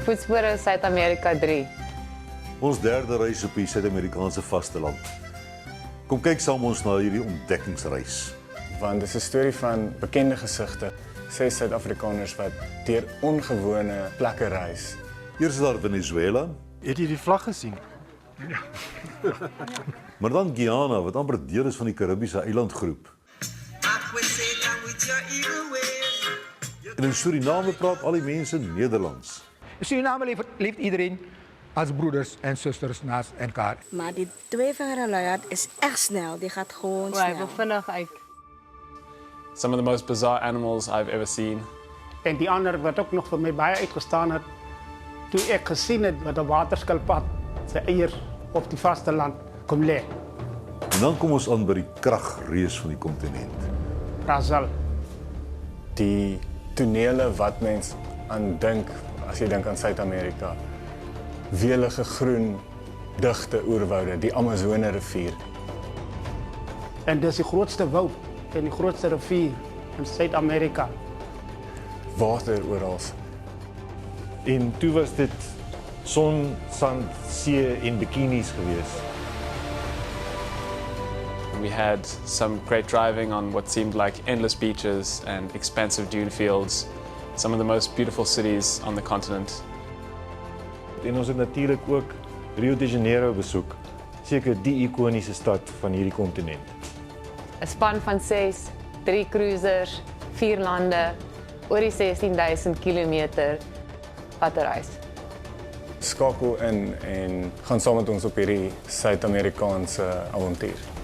Voetspore Suid-Amerika 3. Ons derde reis op die Suid-Amerikaanse vasteland. Kom kyk saam met ons na hierdie ontdekkingsreis. Want dit is 'n storie van bekende gesigte, 6 Suid-Afrikaners wat deur ongewone plekke reis. Eers is daar Venezuela, Het jy die vlag gesien? maar dan Guyana wat amper deel is van die Karibiese eilandgroep. En in Suriname praat al die mense Nederlands. In Suriname leeft iedereen als broeders en zusters naast elkaar. Maar die tweevingerluiaard is echt snel, die gaat gewoon Hy wil snel. vinnig uit. Some of the most bizarre animals I've ever seen. En die ander wat ook nog vir my baie uitgestaan het, toe ek gesien het wat 'n waterskilpad sy eiers op die vasteland kom lê. En dan kom ons aan by die kragreus van die kontinent. Brazil. Die tonele wat mens aan dink as jy dink aan Suid-Amerika. Welige groen, digte oerwoude, die Amazone rivier. En dis die grootste woud en die grootste rivier in Suid-Amerika. Water oral. En toe was dit son, sand, see en bikinis gewees. We had some great driving on what seemed like endless beaches and expansive dune fields, some of the most beautiful cities on the continent. En ons het natuurlik ook Rio de Janeiro besoek. Seker die ikoniese stad van hierdie kontinent. 'n Span van 6, 3 cruisers, 4 lande, oor die 16.000 kilometer wat 'n reis. Skakel in en gaan saam met ons op hierdie Suid-Amerikaanse avontuur.